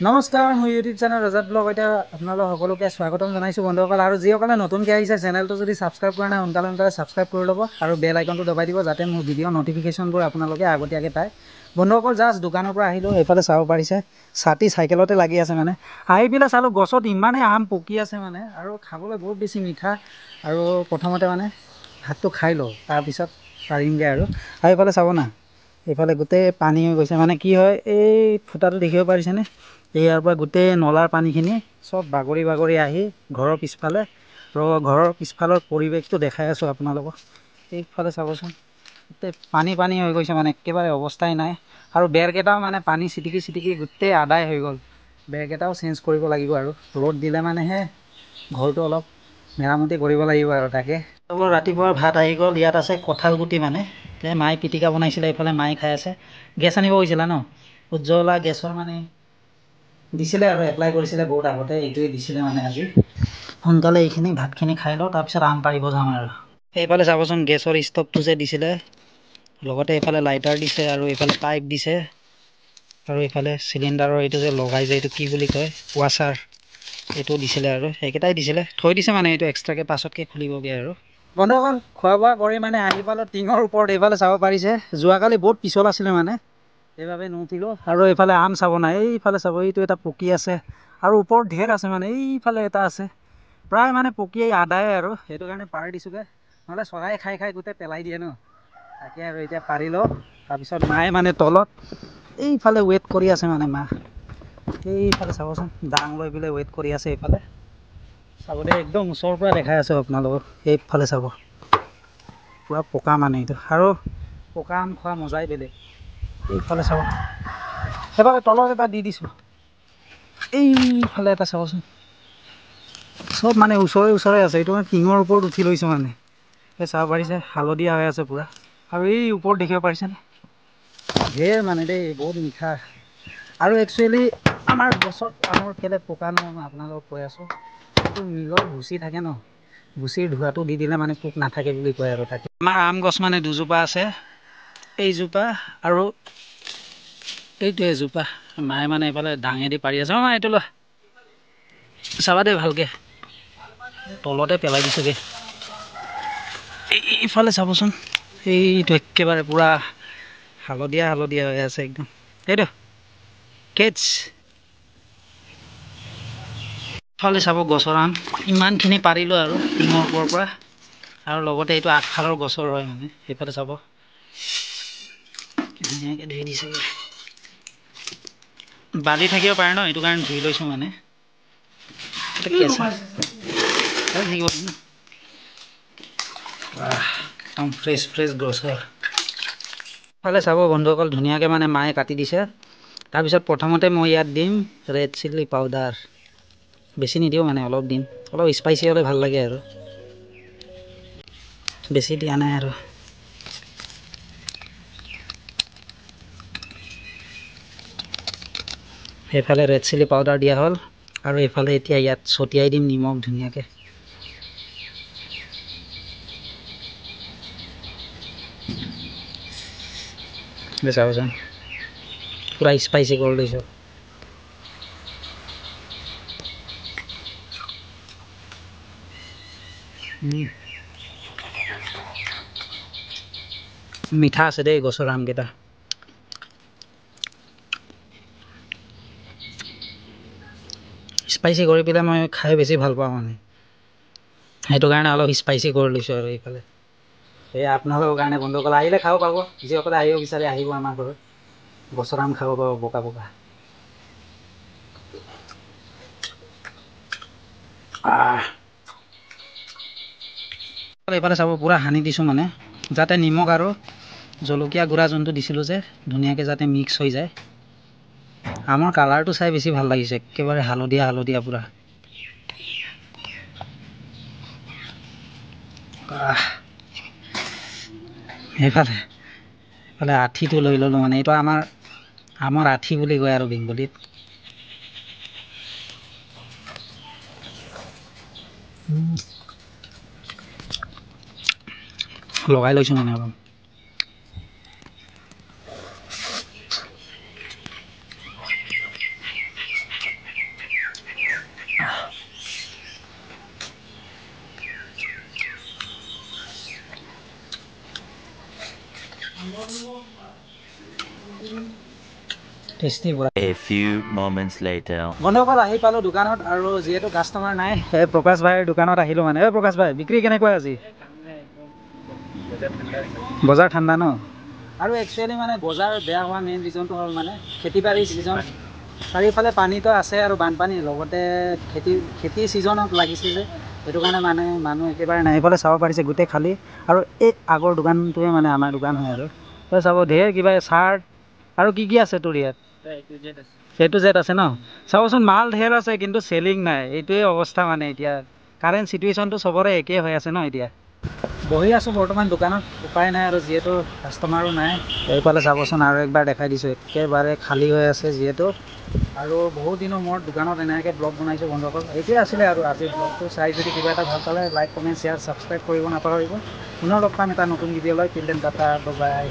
নমস্কাৰ, মোৰ YouTube channel ৰজাত blog এতিয়া আপোনালোক সকলোকে স্বাগতম জনাইছোঁ বন্ধুসকল। আৰু যিসকলে নতুনকৈ আহিছে চেনেলটো যদি ছাবস্ক্ৰাইব কৰা নাই সোনকালে ছাবস্ক্ৰাইব কৰি ল'ব আৰু বেল আইকনটো দবাই দিব যাতে মোৰ ভিডিঅ' নটিফিকেশ্যনবোৰ আপোনালোকে আগতীয়াকৈ পায়। বন্ধুসকল জাষ্ট দোকানৰ পৰা আহিলোঁ, এইফালে চাব পাৰিছে ছাতি চাইকেলতে লাগি আছে মানে। আহি পেলাই চালোঁ গছত ইমানেই আম পকি আছে মানে, আৰু খাবলৈ বহুত বেছি মিঠা। আৰু প্ৰথমতে মানে ভাতটো খাই লওঁ, তাৰপিছত পাৰিমগৈ আৰু এইফালে চাব না, এইফালে গোটেই পানী হৈ গৈছে মানে। কি হয়, এই ফুটাটো দেখিব পাৰিছেনে? ইয়াৰ পৰা গোটেই নলাৰ পানীখিনি চব বাগৰি বাগৰি আহি ঘৰৰ পিছফালে, ঘৰৰ পিছফালৰ পৰিৱেশটো দেখাই আছোঁ আপোনালোকক। এইফালে চাবচোন গোটেই পানী হৈ গৈছে মানে, একেবাৰে অৱস্থাই নাই। আৰু বেৰকেইটাও মানে পানী ছিটিকি গোটেই আদায় হৈ গ'ল। বেৰকেইটাও চেঞ্জ কৰিব লাগিব আৰু ৰ'দ দিলে মানেহে ঘৰটো অলপ মেৰামতি কৰিব লাগিব আৰু তাকে। ৰাতিপুৱাৰ ভাত আহি গ'ল, ইয়াত আছে কঁঠাল গুটি মানে মায়ে পিটিকা বনাইছিলে, এইফালে মায়ে খাই আছে। গেছ আনিব গৈছিলা ন? উজ্জ্বলা গেছৰ মানে দিছিলে আৰু এপ্লাই কৰিছিলে বহুত আগতে, এইটোৱে দিছিলে মানে। আজি সোনকালে এইখিনি ভাতখিনি খাই লওঁ, তাৰপিছত আম পাৰিব যাম আৰু। এইফালে চাবচোন গেছৰ ষ্টভটো যে দিছিলে, লগতে এইফালে লাইটাৰ দিছে আৰু এইফালে পাইপ দিছে, আৰু এইফালে চিলিণ্ডাৰৰ এইটো যে লগাই যে এইটো কি বুলি কয়, ৱাশ্বাৰ, এইটো দিছিলে আৰু সেইকেইটাই দিছিলে, থৈ দিছে মানে। এইটো এক্সট্ৰাকৈ পাছতকৈ খুলিবগৈ আৰু। বন্ধুসকল খোৱা বোৱা কৰি মানে আহি পালোঁ টিঙৰ ওপৰত। এইফালে চাব পাৰিছে যোৱাকালি বহুত পিছল আছিলে মানে, সেইবাবে নুঠিলোঁ। আৰু এইফালে আম চাব নাই, এইফালে চাব, এইটো এটা পকি আছে আৰু ওপৰত ঢেৰ আছে মানে। এইফালে এটা আছে, প্ৰায় মানে পকি আদায় আৰু, সেইটো কাৰণে পাৰ দিছোঁগৈ, নহ'লে চৰাই খাই গোটেই পেলাই দিয়ে ন। তাকে আৰু এতিয়া পাৰি লওঁ, তাৰপিছত মায়ে মানে তলত এইফালে ৱেইট কৰি আছে মানে। মা এইফালে চাবচোন দাং লৈ পেলাই ৱেইট কৰি আছে। এইফালে চাব দেই, একদম ওচৰৰ পৰা দেখাই আছোঁ আপোনালোকক। এইফালে চাব পূৰা পকা মানে এইটো, আৰু পকা আম খোৱা মজাই বেলেগ। এইফালে চাব, সেইফালে তলত এটা দি দিছোঁ, এইফালে এটা চাবচোন, চব মানে ওচৰে আছে। এইটো মানে টিঙৰ ওপৰত উঠি লৈছোঁ মানে। এই চাব পাৰিছে হালধীয়া হৈ আছে পূৰা, আৰু এই ওপৰত দেখিব পাৰিছেনে? ঢেৰ মানে দেই, বহুত মিঠা। আৰু একচুৱেলি আমাৰ গছত আমৰ কেলৈ পকা ন, মই আপোনালোকক কৈ আছোঁ, এইটো নিজৰ ভুচি থাকে ন, ভুচিৰ ধোঁৱাটো দি দিলে মানে পোক নাথাকে বুলি কয় আৰু। তাকে আমাৰ আম গছ মানে দুজোপা আছে, এইজোপা আৰু এইটো এজোপা। মায়ে মানে এইফালে দাঙেদি পাৰি আছে। মা এইটো লোৱা, চাবা দেই ভালকৈ, তলতে পেলাই দিছোঁগৈ। এইফালে চাবচোন, এইটো একেবাৰে পূৰা হালধীয়া হৈ আছে একদম। এইটো কেটছ, ইফালে চাব গছৰ আম ইমানখিনি পাৰিলোঁ আৰু টিঙৰ ওপৰৰ পৰা, আৰু লগতে এইটো আগফালৰ গছৰ হয় মানে। সেইফালে চাব ধুনীয়াকৈ ধুই দিছেগৈ, বালি থাকিব পাৰে ন, সেইটো কাৰণে ধুই লৈছোঁ মানে। কেঁচা একদম ফ্ৰেছ গছৰ। ফালে চাব বন্ধুসকল, ধুনীয়াকৈ মানে মায়ে কাটি দিছে। তাৰপিছত প্ৰথমতে মই ইয়াত দিম ৰেড চিলি পাউডাৰ, বেছি নিদিওঁ মানে, অলপ দিম, অলপ স্পাইচি হ'লে ভাল লাগে আৰু, বেছি দিয়া নাই আৰু। সেইফালে ৰেড চিলি পাউডাৰ দিয়া হ'ল, আৰু এইফালে এতিয়া ইয়াত ছটিয়াই দিম নিমখ ধুনীয়াকৈ। চাবচোন পূৰা স্পাইচি কৰি লৈছোঁ। মিঠা আছে দেই গছৰ আমকেইটা। স্পাইচি কৰি পেলাই মই খাই বেছি ভাল পাওঁ মানে, সেইটো কাৰণে অলপ স্পাইচি কৰি লৈছোঁ আৰু। এইফালে এই আপোনালোকৰ কাৰণে বন্ধুসকল, আহিলে খাব পাব, যিসকলে আহিব বিচাৰে আহিব আমাৰ ঘৰত, গছৰ আম খাব পাব পকা। এইফালে চাব পূৰা সানি দিছোঁ মানে, যাতে নিমখ আৰু জলকীয়া গুড়া যোনটো দিছিলোঁ যে ধুনীয়াকৈ যাতে মিক্স হৈ যায়। আমৰ কালাৰটো চাই বেছি ভাল লাগিছে, একেবাৰে হালধীয়া পূৰা। এইফালে আঠিটো লৈ ল'লোঁ মানে, এইটো আমৰ আঠি বুলি কয় আৰু বেংগলীত। লগাই লৈছোঁ মানে অলপ। টেষ্টি পুৰা। A few moments later. বন্ধুসকল আহি পালোঁ দোকানত আৰু যিহেতু কাষ্টমাৰ নাই এই প্ৰকাশ ভাইৰ দোকানত আহিলোঁ মানে। এই প্ৰকাশ ভাই বিক্ৰী কেনেকুৱা আজি? বজাৰ ঠাণ্ডা ন? আৰু একচুৱেলি মানে বজাৰ বেয়া হোৱা মেইন ৰিজনটো হ'ল মানে খেতি বাতি ছিজন, চাৰিওফালে পানীটো আছে আৰু বানপানী লগতে খেতি ছিজনত লাগিছে যে, সেইটো কাৰণে মানে মানুহ একেবাৰে নাই। এইফালে চাব পাৰিছে গোটেই খালী, আৰু এই আগৰ দোকানটোৱে মানে আমাৰ দোকান হয় আৰু তই চাব ঢেৰ কিবা চাৰ্ট আৰু কি আছে তোৰ ইয়াত? সেইটো জেট আছে ন? চাবচোন মাল ঢেৰ আছে কিন্তু চেলিং নাই, এইটোৱে অৱস্থা মানে এতিয়া কাৰেণ্ট চিটুৱেশ্যনটো চবৰে একেই হৈ আছে ন। এতিয়া বহি আছোঁ বৰ্তমান দোকানত, উপায় নাই আৰু যিহেতু কাষ্টমাৰো নাই। এইফালে চাবচোন আৰু একবাৰ দেখাই দিছোঁ, একেবাৰে খালী হৈ আছে যিহেতু, আৰু বহুত দিনৰ মূৰত দোকানত এনেকৈ ব্লগ বনাইছোঁ বন্ধুসকল। এইটোৱে আছিলে আৰু আজিৰ ব্লগটো। চাই যদি কিবা এটা ভাল পালে লাইক কমেণ্ট শ্বেয়াৰ ছাবস্ক্ৰাইব কৰিব নাপাহৰিব। পুনৰ লগ পাম এটা নতুন ভিডিঅ' লৈ। Till then tata bye bye.